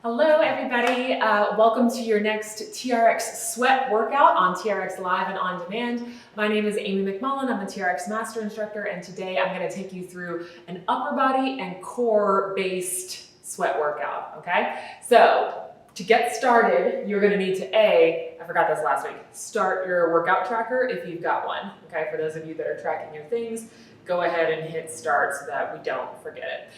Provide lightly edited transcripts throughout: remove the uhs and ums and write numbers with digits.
Hello everybody, welcome to your next TRX sweat workout on TRX Live and On Demand. My name is Amy McMullen, I'm the TRX Master Instructor, and today I'm going to take you through an upper body and core based sweat workout, okay? So, to get started, you're going to need to I forgot this last week, start your workout tracker if you've got one, okay? For those of you that are tracking your things, go ahead and hit start so that we don't forget it.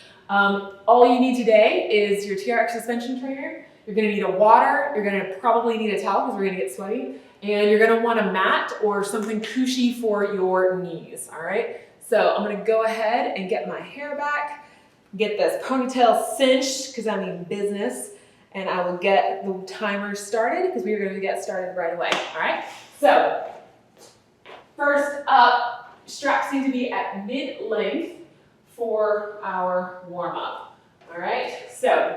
All you need today is your TRX suspension trainer. You're going to need a water. You're going to probably need a towel because we're going to get sweaty. And you're going to want a mat or something cushy for your knees, all right? So I'm going to go ahead and get my hair back, get this ponytail cinched because I mean business, and I will get the timer started because we are going to get started right away, all right? So first up, straps need to be at mid-length for our warm-up, all right? So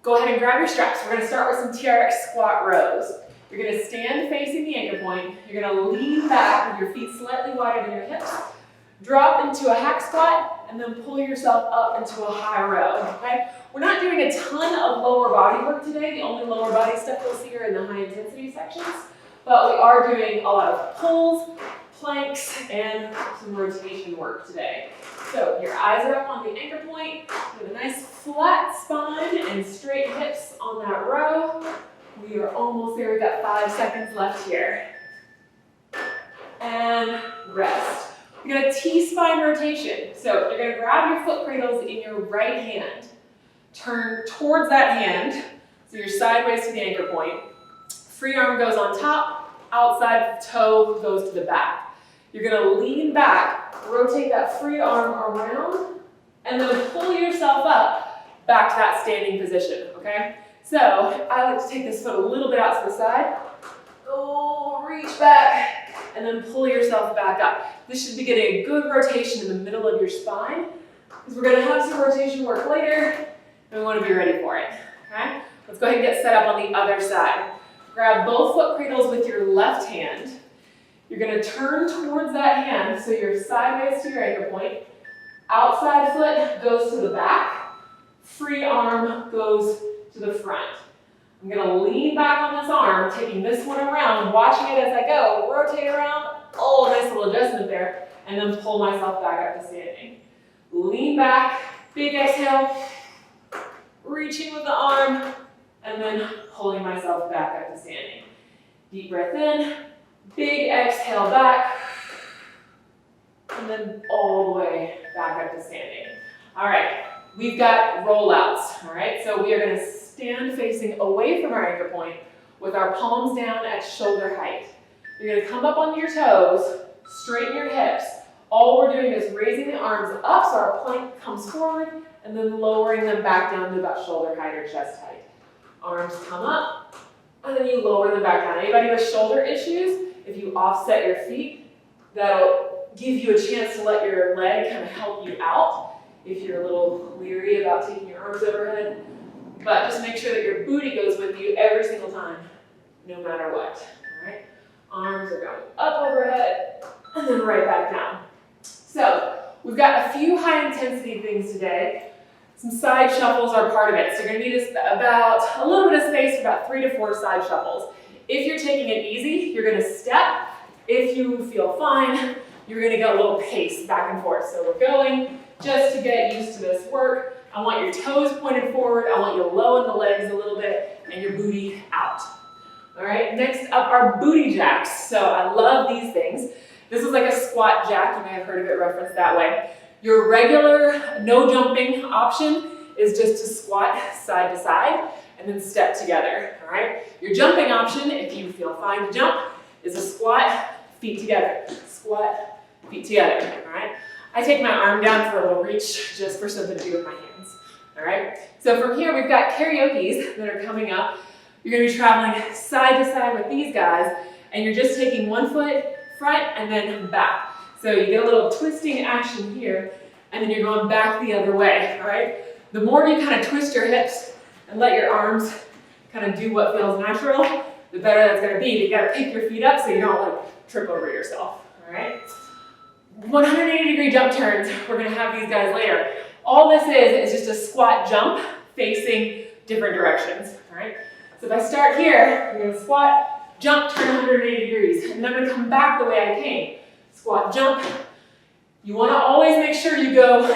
go ahead and grab your straps. We're gonna start with some TRX squat rows. You're gonna stand facing the anchor point. You're gonna lean back with your feet slightly wider than your hips, drop into a hack squat, and then pull yourself up into a high row, okay? We're not doing a ton of lower body work today. The only lower body stuff you'll see are in the high intensity sections, but we are doing a lot of pulls, planks, and some rotation work today. So your eyes are up on the anchor point, with a nice flat spine and straight hips on that row. We are almost there, we've got 5 seconds left here. And rest. You're gonna T-spine rotation. So you're gonna grab your foot cradles in your right hand, turn towards that hand, so you're sideways to the anchor point. Free arm goes on top, outside toe goes to the back. You're gonna lean back, rotate that free arm around, and then pull yourself up back to that standing position, okay? So I like to take this foot a little bit out to the side, go reach back, and then pull yourself back up. This should be getting a good rotation in the middle of your spine, because we're gonna have some rotation work later, and we wanna be ready for it, okay? Let's go ahead and get set up on the other side. Grab both foot cradles with your left hand. You're going to turn towards that hand, so you're sideways to your anchor point. Outside foot goes to the back. Free arm goes to the front. I'm going to lean back on this arm, taking this one around, watching it as I go, rotate around. Oh, nice little adjustment there. And then pull myself back up to standing. Lean back, big exhale, reaching with the arm, and then pulling myself back up to standing. Deep breath in. Big exhale back, and then all the way back up to standing. All right, we've got rollouts, all right? So we are gonna stand facing away from our anchor point with our palms down at shoulder height. You're gonna come up onto your toes, straighten your hips. All we're doing is raising the arms up so our plank comes forward, and then lowering them back down to about shoulder height or chest height. Arms come up, and then you lower them back down. Anybody with shoulder issues? If you offset your feet, that'll give you a chance to let your leg kind of help you out if you're a little leery about taking your arms overhead. But just make sure that your booty goes with you every single time, no matter what. All right? Arms are going up overhead and then right back down. So we've got a few high intensity things today. Some side shuffles are part of it. So you're going to need about a little bit of space for about 3 to 4 side shuffles. If you're taking it easy, you're gonna step. If you feel fine, you're gonna go a little pace back and forth. So we're going just to get used to this work. I want your toes pointed forward. I want you to lower the legs a little bit and your booty out. All right, next up are booty jacks. So I love these things. This is like a squat jack. You may have heard of it referenced that way. Your regular no jumping option is just to squat side to side and then step together, all right? Your jumping option, if you feel fine to jump, is a squat, feet together. Squat, feet together, all right? I take my arm down for a little reach just for something to do with my hands, all right? So from here, we've got karaokes that are coming up. You're gonna be traveling side to side with these guys, and you're just taking one foot front and then back. So you get a little twisting action here, and then you're going back the other way, all right? The more you kind of twist your hips and let your arms kind of do what feels natural, the better that's gonna be. You gotta pick your feet up so you don't like trip over yourself, all right? 180-degree jump turns, we're gonna have these guys later. All this is just a squat jump facing different directions, all right? So if I start here, I'm gonna squat, jump, turn 180 degrees, and then I'm gonna come back the way I came. Squat, jump. You wanna always make sure you go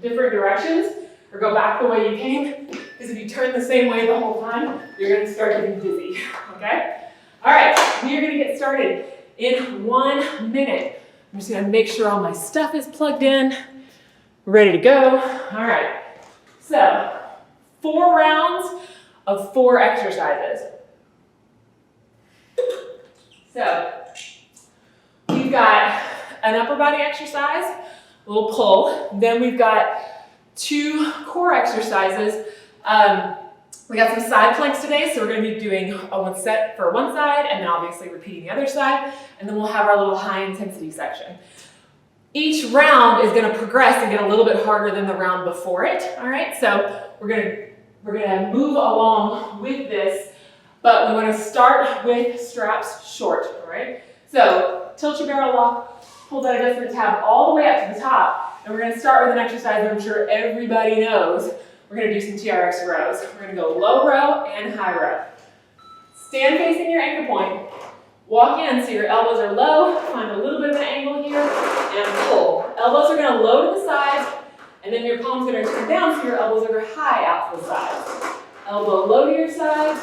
different directions or go back the way you came, because if you turn the same way the whole time, you're gonna start getting dizzy, okay? All right, we are gonna get started in 1 minute. I'm just gonna make sure all my stuff is plugged in, ready to go. All right, so 4 rounds of 4 exercises. So we've got an upper body exercise, a little pull. Then we've got 2 core exercises. We got some side planks today, so we're going to be doing a 1 set for one side, and then obviously repeating the other side, and then we'll have our little high intensity section. Each round is going to progress and get a little bit harder than the round before it. All right, so we're going to move along with this, but we want to start with straps short. All right, so tilt your barrel lock, pull that adjustment tab all the way up to the top, and we're going to start with an exercise that I'm sure everybody knows. We're going to do some TRX rows. We're going to go low row and high row. Stand facing your anchor point. Walk in so your elbows are low. Find a little bit of an angle here and pull. Elbows are going to low to the sides, and then your palms are going to turn down so your elbows are high out to the sides. Elbow low to your sides,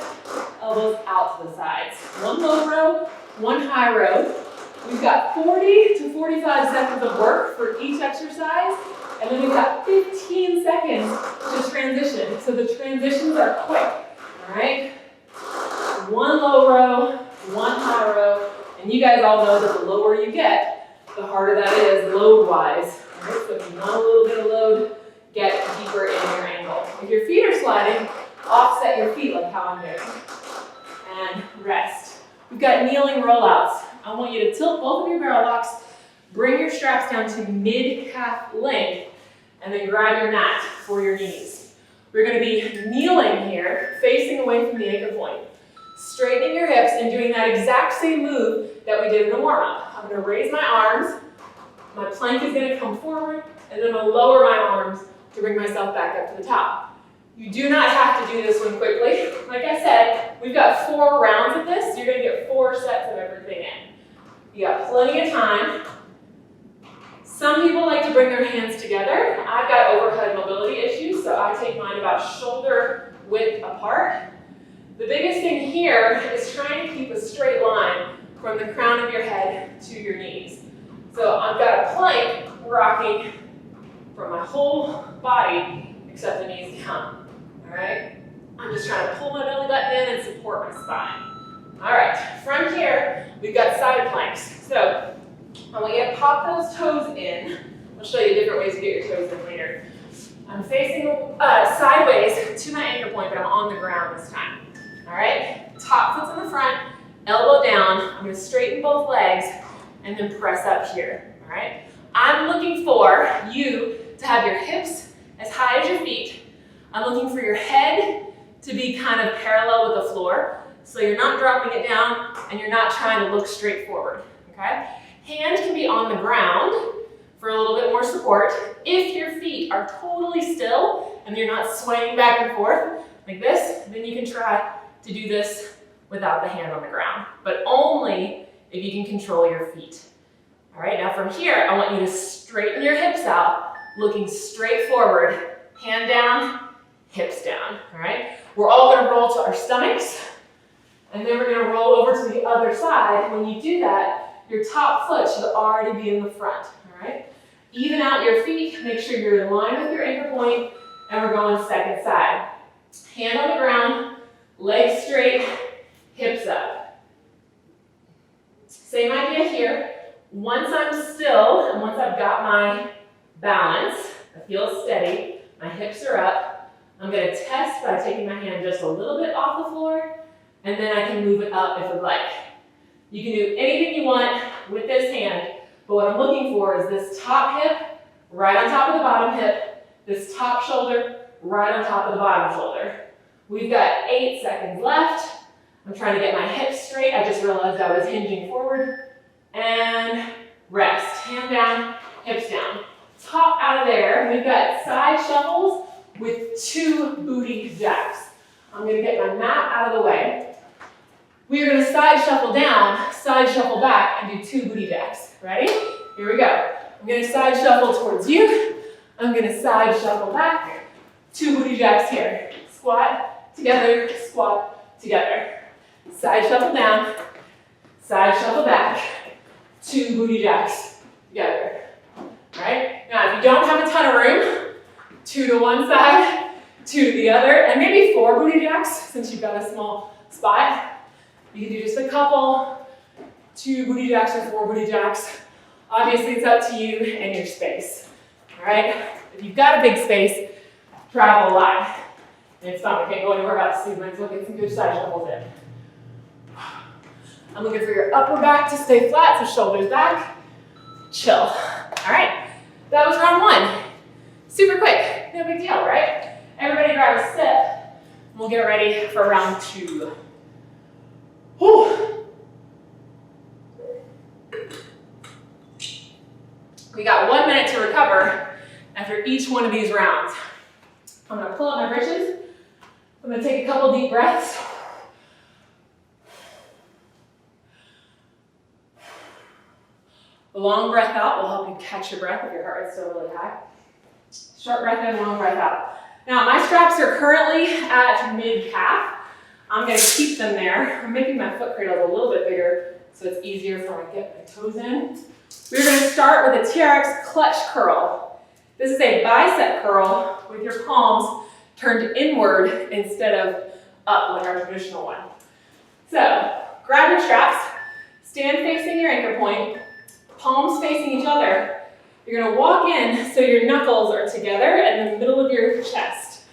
elbows out to the sides. 1 low row, 1 high row. We've got 40 to 45 seconds of work for each exercise. And then we've got 15 seconds to transition. So the transitions are quick, all right? 1 low row, 1 high row. And you guys all know that the lower you get, the harder that is load-wise. All right? So if you want a little bit of load, get deeper in your angle. If your feet are sliding, offset your feet like how I'm doing. And rest. We've got kneeling rollouts. I want you to tilt both of your barrel locks, bring your straps down to mid-calf length, and then grab your mat for your knees. We're going to be kneeling here, facing away from the anchor point. Straightening your hips and doing that exact same move that we did in the warm-up. I'm going to raise my arms, my plank is going to come forward, and then I'll lower my arms to bring myself back up to the top. You do not have to do this one quickly. Like I said, we've got 4 rounds of this. You're going to get 4 sets of everything in. You got plenty of time. Some people like to bring their hands together. I've got overhead mobility issues, so I take mine about shoulder width apart. The biggest thing here is trying to keep a straight line from the crown of your head to your knees. So I've got a plank rocking from my whole body except the knees down. All right? I'm just trying to pull my belly button in and support my spine. All right, from here, we've got side planks. So I want you to pop those toes in. I'll show you different ways to get your toes in later. I'm facing sideways to my anchor point, but I'm on the ground this time. All right, top foot's in the front, elbow down. I'm going to straighten both legs and then press up here. All right, I'm looking for you to have your hips as high as your feet. I'm looking for your head to be kind of parallel with the floor, so you're not dropping it down and you're not trying to look straight forward. Okay. Hands can be on the ground for a little bit more support. If your feet are totally still and you're not swaying back and forth like this, then you can try to do this without the hand on the ground, but only if you can control your feet. All right, now from here, I want you to straighten your hips out, looking straight forward, hand down, hips down, all right? We're all gonna roll to our stomachs, and then we're gonna roll over to the other side. When you do that, your top foot should already be in the front, all right? Even out your feet, make sure you're in line with your anchor point, and we're going second side. Hand on the ground, legs straight, hips up. Same idea here. Once I'm still, and once I've got my balance, I feel steady, my hips are up, I'm gonna test by taking my hand just a little bit off the floor, and then I can move it up if I'd like. You can do anything you want with this hand, but what I'm looking for is this top hip right on top of the bottom hip, this top shoulder right on top of the bottom shoulder. We've got 8 seconds left. I'm trying to get my hips straight. I just realized I was hinging forward. And rest. Hand down, hips down. Top out of there. We've got side shuffles with 2 booty jacks. I'm gonna get my mat out of the way. We are gonna side shuffle down, side shuffle back, and do 2 booty jacks. Ready? Here we go. I'm gonna side shuffle towards you. I'm gonna side shuffle back. 2 booty jacks here. Squat, together, squat, together. Side shuffle down, side shuffle back. 2 booty jacks together. Alright? Now, if you don't have a ton of room, 2 to one side, 2 to the other, and maybe 4 booty jacks since you've got a small spot. You can do just a couple, 2 booty jacks or 4 booty jacks. Obviously, it's up to you and your space. Alright? If you've got a big space, travel a lot. And it's fine, we can't go anywhere else, so you might as well get some good side shuffles in. I'm looking for your upper back to stay flat, so shoulders back. Chill. Alright, that was round 1. Super quick, no big deal, right? Everybody grab a sip, and we'll get ready for round 2. Whew. We got 1 minute to recover after each one of these rounds. I'm gonna pull up my britches. I'm gonna take a couple deep breaths. The long breath out will help you catch your breath if your heart rate's still really high. Short breath in, long breath out. Now, my straps are currently at mid-calf. I'm gonna keep them there. I'm making my foot cradles a little bit bigger so it's easier for me to get my toes in. We're gonna start with a TRX clutch curl. This is a bicep curl with your palms turned inward instead of up like our traditional one. So, grab your straps, stand facing your anchor point, palms facing each other. You're gonna walk in so your knuckles are together in the middle of your chest.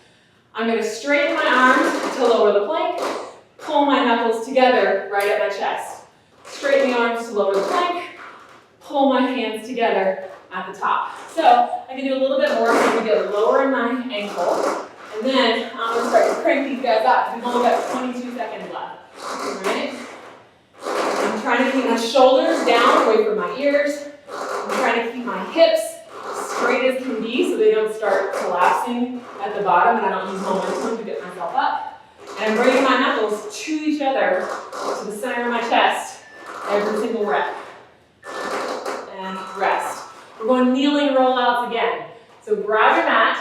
I'm gonna straighten my arms to lower the plank, pull my knuckles together right at my chest. Straighten the arms to lower the plank, pull my hands together at the top. So I can do a little bit more, so I'm gonna get lower in my ankle, and then I'm gonna start to crank these guys up. We've only got 22 seconds left, all right? I'm trying to keep my shoulders down away from my ears. I'm trying to keep my hips straight as can be so they don't start collapsing at the bottom and I don't use momentum to get myself up. And I'm bringing my knuckles to each other to the center of my chest every single rep. And rest. We're going kneeling rollouts again. So grab your mat.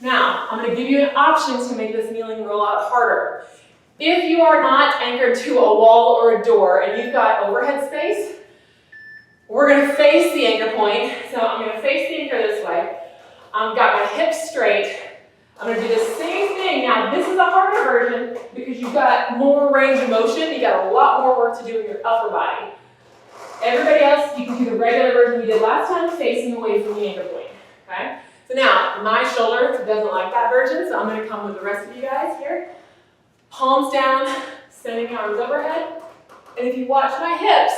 Now, I'm going to give you an option to make this kneeling rollout harder. If you are not anchored to a wall or a door and you've got overhead space, we're going to face the anchor point. So I'm going to face the anchor this way. I've got my hips straight. I'm going to do the same thing. Now, this is a harder version because you've got more range of motion. You've got a lot more work to do in your upper body. Everybody else, you can do the regular version we did last time, facing away from the anchor point. Okay? So now, my shoulder doesn't like that version, so I'm going to come with the rest of you guys here. Palms down, sending the arms overhead. And if you watch my hips,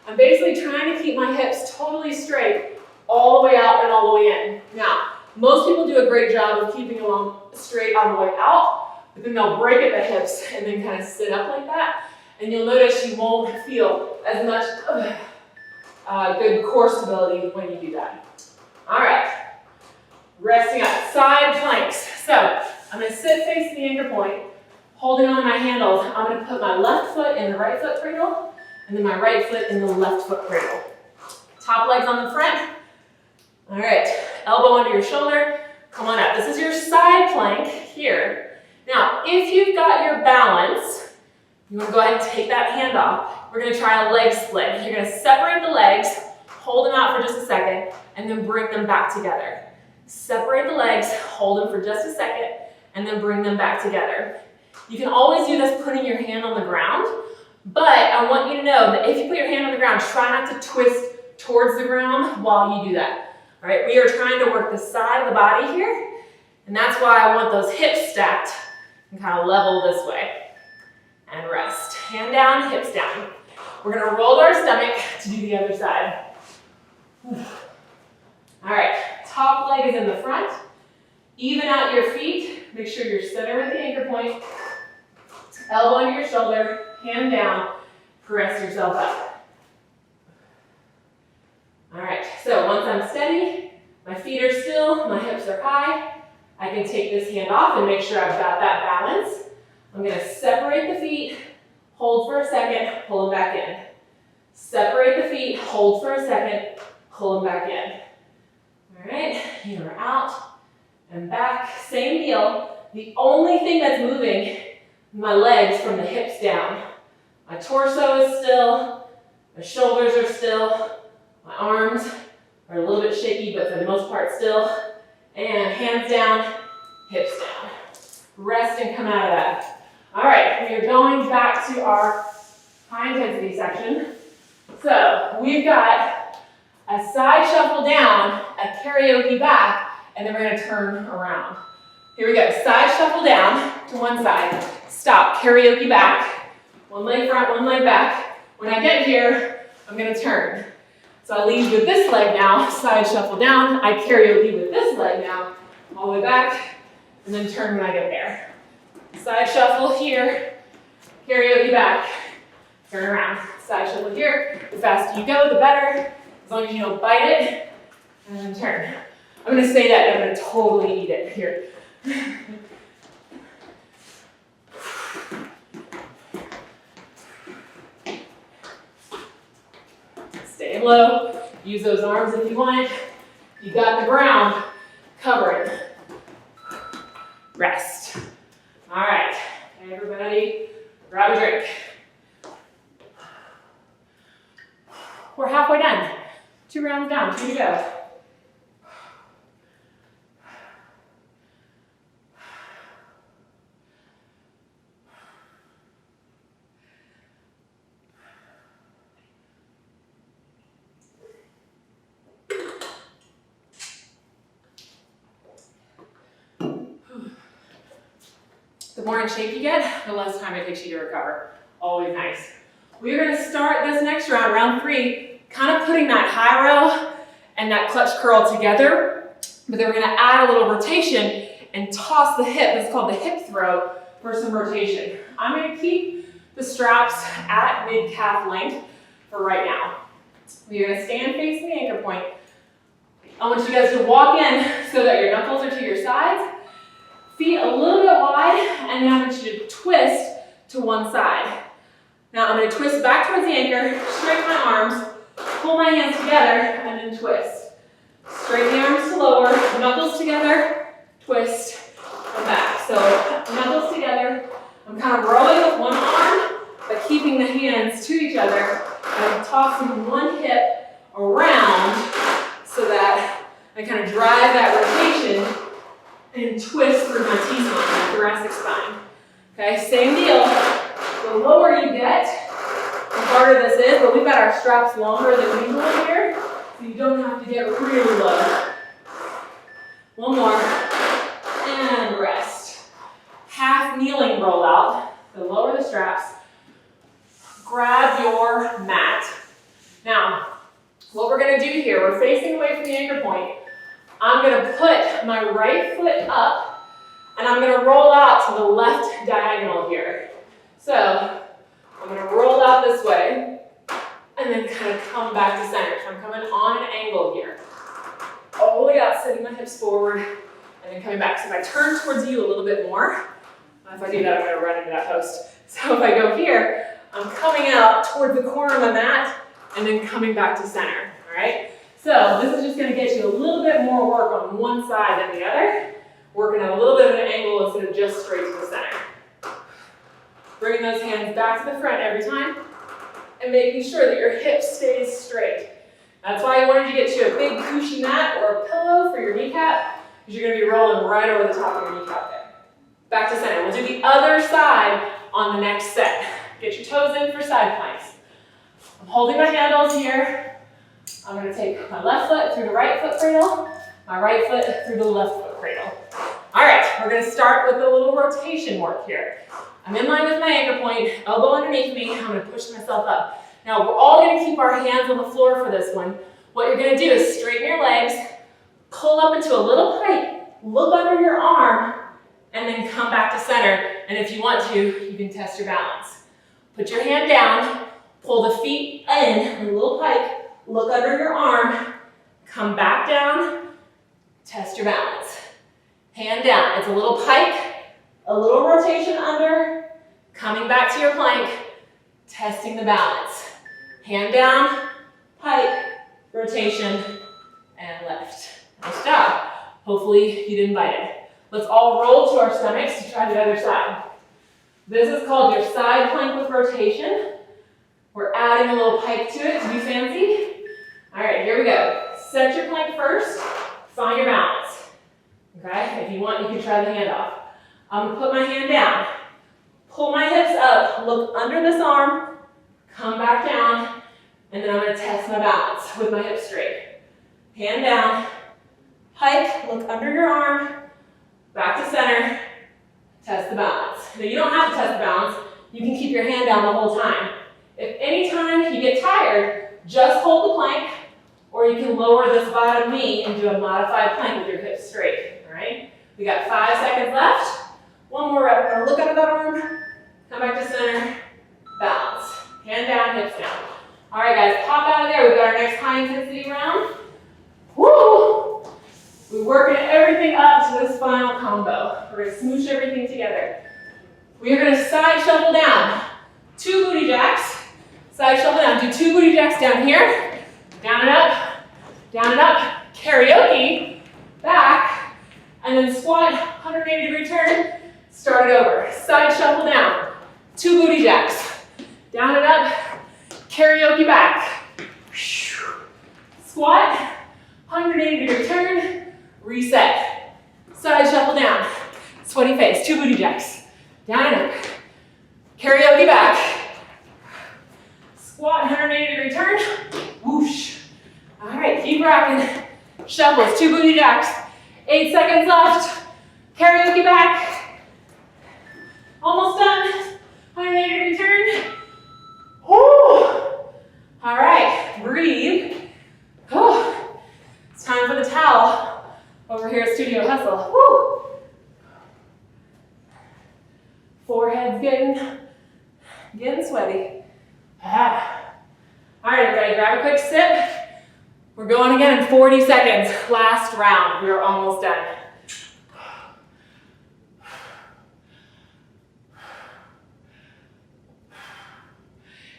I'm basically trying to keep my hips totally straight all the way out and all the way in. Now, most people do a great job of keeping along straight on the way out, but then they'll break at the hips and then kind of sit up like that. And you'll notice you won't feel as much good core stability when you do that. All right, resting up, side planks. So I'm going to sit facing the anchor point, holding on to my handles. I'm going to put my left foot in the right foot cradle, and then my right foot in the left foot cradle. Top legs on the front. All right, elbow under your shoulder. Come on up. This is your side plank here. Now, if you've got your balance, you want to go ahead and take that hand off. We're going to try a leg split. You're going to separate the legs, hold them out for just a second, and then bring them back together. Separate the legs, hold them for just a second, and then bring them back together. You can always do this putting your hand on the ground, but I want you to know that if you put your hand on the ground, try not to twist towards the ground while you do that. All right, we are trying to work the side of the body here, and that's why I want those hips stacked and kind of level this way. And rest. Hand down, hips down. We're going to roll our stomach to do the other side. All right, top leg is in the front. Even out your feet. Make sure you're centered at the anchor point. Elbow under your shoulder, hand down, press yourself up. All right, so once I'm steady, my feet are still, my hips are high, I can take this hand off and make sure I've got that balance. I'm gonna separate the feet, hold for a second, pull them back in. Separate the feet, hold for a second, pull them back in. All right, here we're out and back, same deal. The only thing that's moving, my legs from the hips down. My torso is still, my shoulders are still, my arms are a little bit shaky, but for the most part still. And hands down, hips down. Rest and come out of that. All right, we are going back to our high intensity section. So we've got a side shuffle down, a karaoke back, and then we're gonna turn around. Here we go, side shuffle down to one side. Stop, karaoke back. One leg front, one leg back. When I get here, I'm gonna turn. So I lead with this leg now, side shuffle down. I karaoke with this leg now, all the way back, and then turn when I get there. Side shuffle here, karaoke back, turn around. Side shuffle here. The faster you go, the better. As long as you don't bite it, and then turn. I'm gonna say that and I'm gonna totally eat it here. Stay low. Use those arms if you want. You got the ground. Cover it. Rest. All right. Everybody, grab a drink. We're halfway done. 2 rounds down. 2 to go. The more in shape you get, the less time it takes you to recover. Always nice. We're going to start this next round, round 3, kind of putting that high row and that clutch curl together, but then we're going to add a little rotation and toss the hip. It's called the hip throw for some rotation. I'm going to keep the straps at mid-calf length for right now. You're going to stand facing the anchor point. I want you guys to walk in so that your knuckles are to your sides. Feet a little bit wide, and then I want you to twist to one side. Now I'm going to twist back towards the anchor, straighten my arms, pull my hands together, and then twist. Straighten the arms to lower, knuckles together, twist, and back. So knuckles together. I'm kind of rowing with one arm, but keeping the hands to each other, and I'm tossing one hip around so that I kind of drive that rotation and twist through my T-spine, my thoracic spine. Okay, same deal. The lower you get, the harder this is, but we've got our straps longer than usual here, so you don't have to get really low. One more, and rest. Half kneeling roll out, so lower the straps. Grab your mat. Now, what we're gonna do here, we're facing away from the anchor point. I'm going to put my right foot up, and I'm going to roll out to the left diagonal here. So I'm going to roll out this way, and then kind of come back to center. So I'm coming on an angle here. All the way out, sending my hips forward, and then coming back. So if I turn towards you a little bit more, if I do that, I'm going to run into that post. So if I go here, I'm coming out toward the corner of the mat, and then coming back to center, all right? So this is just going to get you a little bit more work on one side than the other, working at a little bit of an angle instead of just straight to the center. Bringing those hands back to the front every time and making sure that your hip stays straight. That's why I wanted you to get you a big cushy mat or a pillow for your kneecap, because you're going to be rolling right over the top of your kneecap there. Back to center. We'll do the other side on the next set. Get your toes in for side planks. I'm holding my handles here. I'm going to take my left foot through the right foot cradle, my right foot through the left foot cradle. All right, we're going to start with a little rotation work here. I'm in line with my anchor point, elbow underneath me. I'm going to push myself up. Now, we're all going to keep our hands on the floor for this one. What you're going to do is straighten your legs, pull up into a little pike, look under your arm, and then come back to center. And if you want to, you can test your balance. Put your hand down, pull the feet in, a little pike, look under your arm, come back down, test your balance. hand down. It's a little pike, a little rotation under, coming back to your plank, testing the balance. Hand down, pike, rotation, and lift. Nice job. Hopefully you didn't bite it. Let's all roll to our stomachs to try the other side. This is called your side plank with rotation. We're adding a little pike to it to be fancy. All right, here we go. Set your plank first, find your balance. Okay, if you want, you can try the handoff. I'm gonna put my hand down, pull my hips up, look under this arm, come back down, and then I'm gonna test my balance with my hips straight. Hand down, pike, look under your arm, back to center, test the balance. Now you don't have to test the balance, you can keep your hand down the whole time. If any time you get tired, just hold the plank, or you can lower this bottom knee and do a modified plank with your hips straight, all right? We got 5 seconds left. One more rep. We're gonna look under that arm, come back to center, balance. Hand down, hips down. All right, guys, pop out of there. We've got our next high intensity round. Woo! We're working everything up to this final combo. We're gonna smoosh everything together. We are gonna side shuffle down. 2 booty jacks. Side shuffle down. Do 2 booty jacks down here. Down and up. Down and up. Karaoke. Back. And then squat. 180-degree turn. Start it over. Side shuffle down. 2 booty jacks. Down and up. Karaoke back. Squat. 180-degree turn. Reset. Side shuffle down. Sweaty face. 2 booty jacks. Down and up. Karaoke back. Squat, 180-degree turn. Whoosh. All right, keep rocking. Shuffles, 2 booty jacks. 8 seconds left. Karaoke back. Almost done. 180-degree turn. Whoo. All right, breathe. Oh. It's time for the towel over here at Studio Hustle. Woo. Forehead's getting sweaty. Ah. All right, everybody, grab a quick sip. We're going again in 40 seconds. Last round. We are almost done.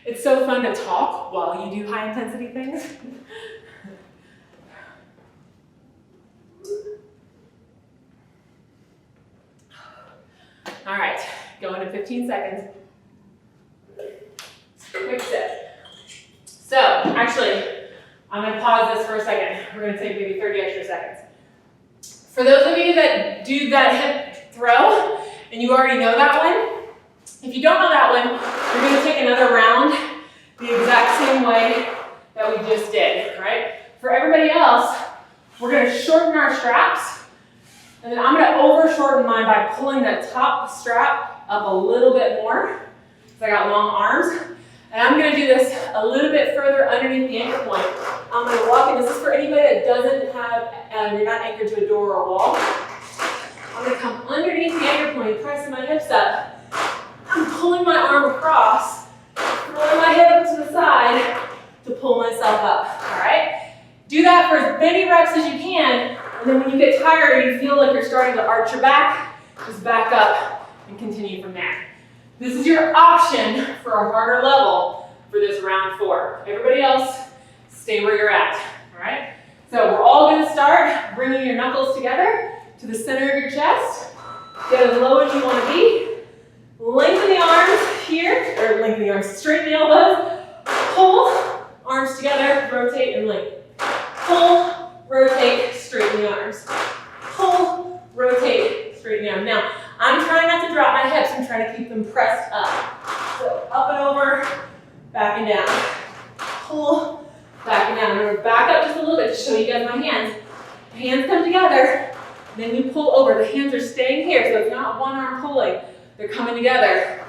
It's so fun to talk while you do high intensity things. All right, going to 15 seconds. Quick sip. So, actually, I'm going to pause this for a second. We're going to take maybe 30 extra seconds. For those of you that do that hip throw, and you already know that one, if you don't know that one, you're going to take another round the exact same way that we just did, right? For everybody else, we're going to shorten our straps, and then I'm going to over-shorten mine by pulling the top strap up a little bit more, because I got long arms. And I'm going to do this a little bit further underneath the anchor point. I'm going to walk in. This is for anybody that doesn't have, you're not anchored to a door or a wall. I'm going to come underneath the anchor point, pressing my hips up. I'm pulling my arm across, throwing my hip up to the side to pull myself up, all right? Do that for as many reps as you can, and then when you get tired or you feel like you're starting to arch your back, just back up and continue from there. This is your option for a harder level for this round 4. Everybody else, stay where you're at, all right? So we're all gonna start bringing your knuckles together to the center of your chest. Get as low as you wanna be. Lengthen the arms here, or lengthen the arms, straighten the elbows. Pull, arms together, rotate and lengthen. Pull, rotate, straighten the arms. Pull, rotate, straighten the arms. Now, I'm trying not to drop my hips. I'm trying to keep them pressed up. So up and over, back and down. Pull, back and down. I'm going to back up just a little bit to show you guys my hands. The hands come together, then you pull over. The hands are staying here, so it's not one arm pulling. They're coming together.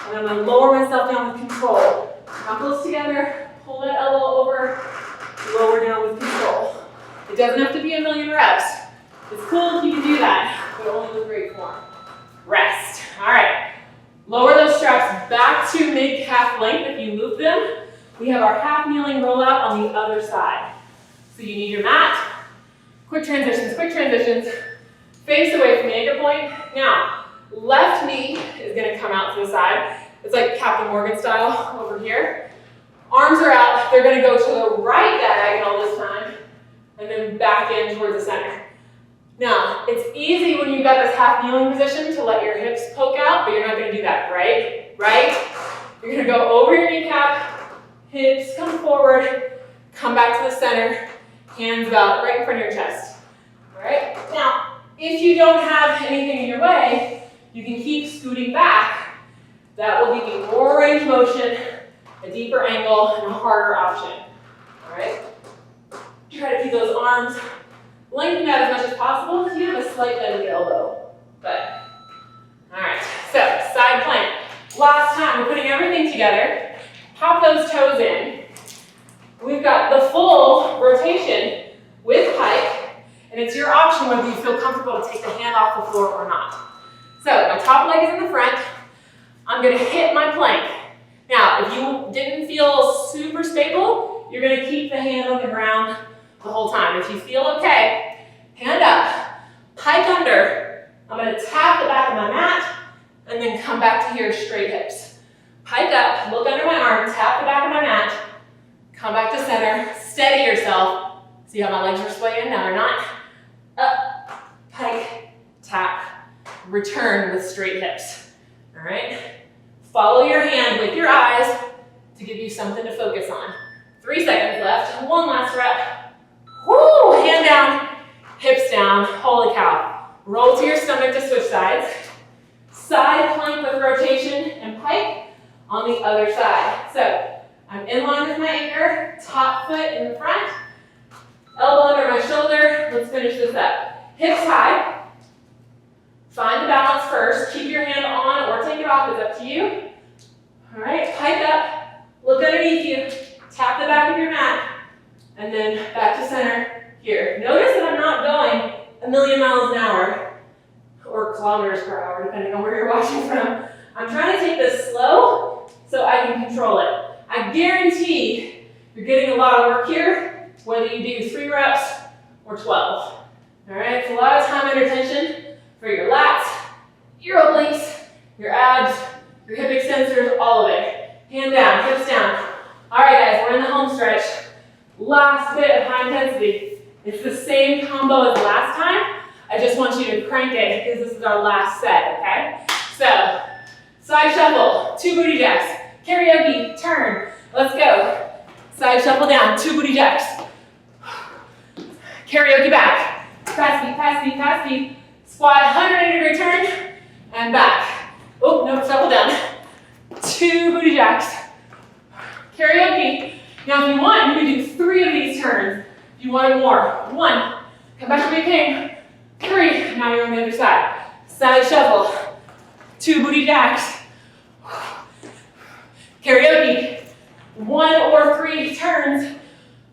And I'm going to lower myself down with control. Knuckles together, pull that elbow over, lower down with control. It doesn't have to be a million reps. It's cool if you can do that, but only with great form. Rest. All right. Lower those straps back to mid-calf length if you move them. We have our half kneeling rollout on the other side. So you need your mat. Quick transitions, quick transitions. Face away from the anchor point. Now, left knee is gonna come out to the side. It's like Captain Morgan style over here. Arms are out, they're gonna go to the right diagonal this time, and then back in towards the center. Now, it's easy when you've got this half kneeling position to let your hips poke out, but you're not gonna do that, right? Right? You're gonna go over your kneecap, hips come forward, come back to the center, hands out right in front of your chest. All right? Now, if you don't have anything in your way, you can keep scooting back. That will give you more range of motion, a deeper angle, and a harder option. All right? Try to keep those arms lengthened out as much as possible. You have a slight bend in the elbow. But, all right. So, side plank. Last time, we're putting everything together. Pop those toes in. We've got the full rotation with pike, and it's your option whether you feel comfortable to take the hand off the floor or not. So, my top leg is in the front. I'm gonna hit my plank. Now, if you didn't feel super stable, you're gonna keep the hand on the ground the whole time. If you feel okay, hand up, pike under. I'm gonna tap the back of my mat, and then come back to here, straight hips. Pike up, look under my arm, tap the back of my mat, come back to center, steady yourself. See how my legs are swaying? Now they're not. Up, pike, tap, return with straight hips. All right? Follow your hand with your eyes to give you something to focus on. 3 seconds left, one last rep. Woo, hand down, hips down, holy cow. Roll to your stomach to switch sides. Side plank with rotation and pike on the other side. So I'm in line with my anchor, top foot in the front, elbow under my shoulder. Let's finish this up. Hips high. Find the balance first. Keep your hand on or take it off, it's up to you. All right, pike up, look underneath you, tap the back of your mat, and then back to center here. Notice that I'm not going a million miles an hour or kilometers per hour, depending on where you're watching from. I'm trying to take this slow so I can control it. I guarantee you're getting a lot of work here, whether you do 3 reps or 12. All right, it's a lot of time under tension for your lats, your obliques, your abs, your hip extensors, all of it. Hand down, hips down. All right, guys, we're in the home stretch. Last bit of high intensity. It's the same combo as last time. I just want you to crank it because this is our last set, okay? So, side shuffle, 2 booty jacks. Karaoke, turn. Let's go. Side shuffle down, 2 booty jacks. Karaoke back. Fast feet, fast feet, fast feet. Squat, 180-degree turn, and back. Oh, no, shuffle down. 2 booty jacks. Karaoke. Now, if you want, you can do 3 of these turns. If you wanted more. 1, come back to where you came. 3, now you're on the other side. Side shuffle. 2 booty jacks. Karaoke. 1 or 3 turns.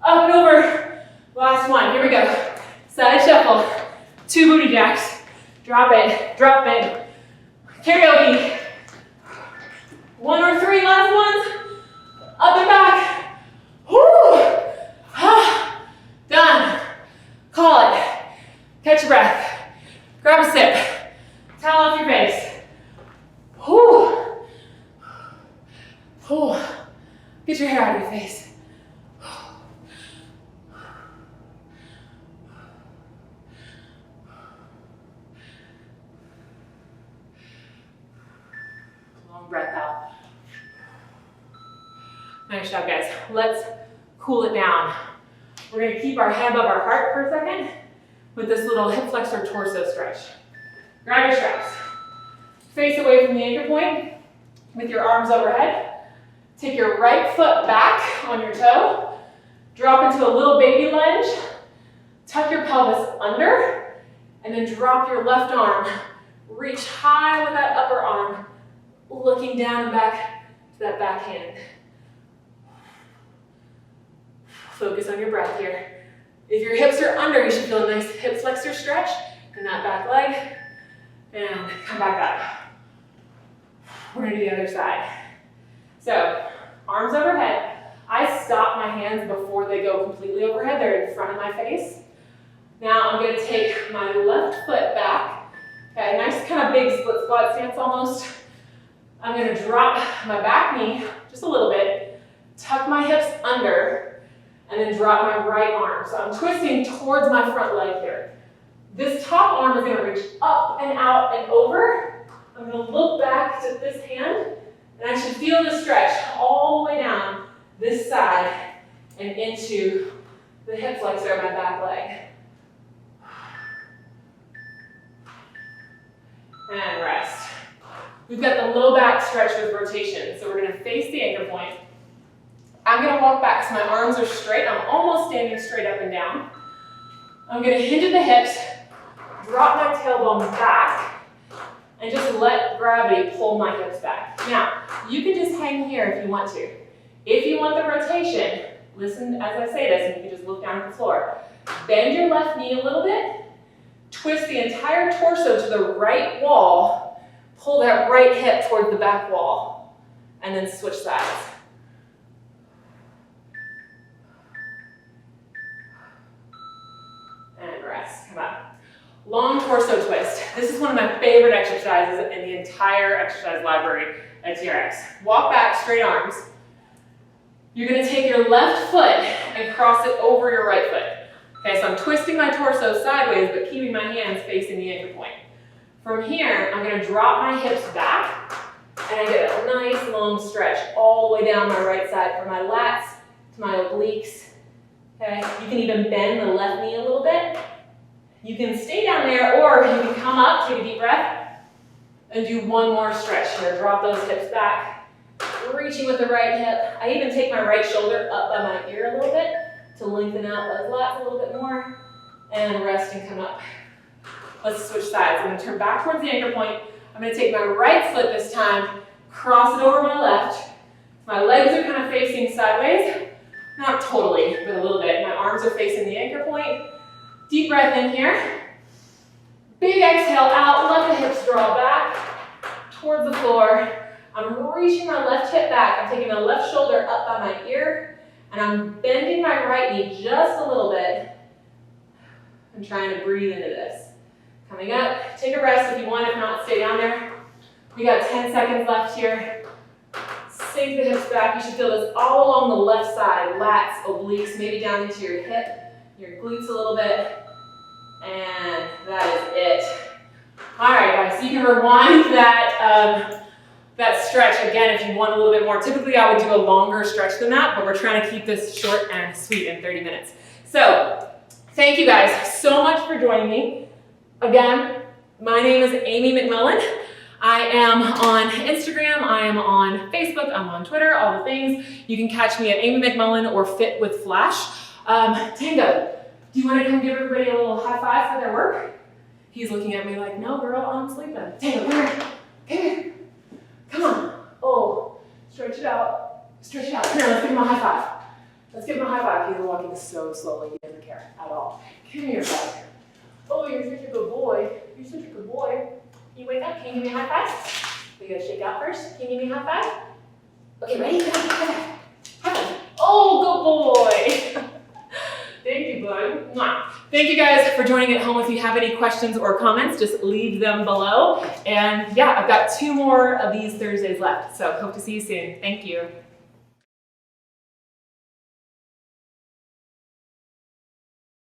Up and over. Last one. Here we go. Side shuffle. 2 booty jacks. Drop it. Drop it. Karaoke. 1 or 3 last ones. Up and back. Woo! Ah, done. Call it. Catch your breath. Grab a sip. Towel off your face. Woo! Woo! Get your hair out of your face. Long breath out. Nice job, guys. Let's cool it down. We're going to keep our head above our heart for a second with this little hip flexor torso stretch. Grab your straps. Face away from the anchor point with your arms overhead. Take your right foot back on your toe. Drop into a little baby lunge. Tuck your pelvis under. And then drop your left arm. Reach high with that upper arm. Looking down and back to that back hand. Focus on your breath here. If your hips are under, you should feel a nice hip flexor stretch in that back leg. And come back up. We're gonna do the other side. So, arms overhead. I stop my hands before they go completely overhead. They're in front of my face. Now I'm going to take my left foot back. Okay, nice kind of big split squat stance almost. I'm going to drop my back knee just a little bit, tuck my hips under, and then drop my right arm. So I'm twisting towards my front leg here. This top arm is going to reach up and out and over. I'm going to look back to this hand, and I should feel the stretch all the way down this side and into the hip flexor of my back leg. And rest. We've got the low back stretch with rotation, so we're going to face the anchor point. I'm going to walk back so my arms are straight. I'm almost standing straight up and down. I'm going to hinge at the hips, drop my tailbone back, and just let gravity pull my hips back. Now, you can just hang here if you want to. If you want the rotation, listen as I say this, and you can just look down at the floor. Bend your left knee a little bit, twist the entire torso to the right wall, pull that right hip toward the back wall, and then switch sides. And rest, come up. Long torso twist. This is one of my favorite exercises in the entire exercise library at TRX. Walk back, straight arms. You're going to take your left foot and cross it over your right foot. Okay, so I'm twisting my torso sideways, but keeping my hands facing the anchor point. From here, I'm going to drop my hips back, and I get a nice long stretch all the way down my right side from my lats to my obliques. Okay, you can even bend the left knee a little bit. You can stay down there, or you can come up, take a deep breath, and do one more stretch here. Drop those hips back, reaching with the right hip. I even take my right shoulder up by my ear a little bit to lengthen out those lats a little bit more, and rest and come up. Let's switch sides. I'm going to turn back towards the anchor point. I'm going to take my right foot this time, cross it over my left. My legs are kind of facing sideways. Not totally, but a little bit. My arms are facing the anchor point. Deep breath in here. Big exhale out. Let the hips draw back towards the floor. I'm reaching my left hip back. I'm taking my left shoulder up by my ear, and I'm bending my right knee just a little bit. I'm trying to breathe into this. Coming up, take a rest if you want. If not, stay down there. We got 10 seconds left here. Sink the hips back. You should feel this all along the left side, lats, obliques, maybe down into your hip, your glutes a little bit. And that is it. All right, guys, so you can rewind that, that stretch again if you want a little bit more. Typically, I would do a longer stretch than that, but we're trying to keep this short and sweet in 30 minutes. So, thank you guys so much for joining me. Again, my name is Amy McMullen. I am on Instagram, I am on Facebook, I'm on Twitter, all the things. You can catch me at Amy McMullen or Fit with Flash. Tango, do you want to come give everybody a little high five for their work? He's looking at me like, no girl, I'm sleeping. Tango, come here. Come on. Oh, stretch it out. Stretch it out. Come here, let's give him a high five. Let's give him a high five. He's walking so slowly, he doesn't care at all. Come here, bud. Oh, you're such a good boy. You're such a good boy. Can you wake up? Can you give me a high five? We gotta shake out first. Can you give me a high five? Okay, ready? Come on, high five. Oh, good boy. Thank you, bud. Mwah. Thank you guys for joining at home. If you have any questions or comments, just leave them below. And yeah, I've got 2 more of these Thursdays left. So hope to see you soon. Thank you.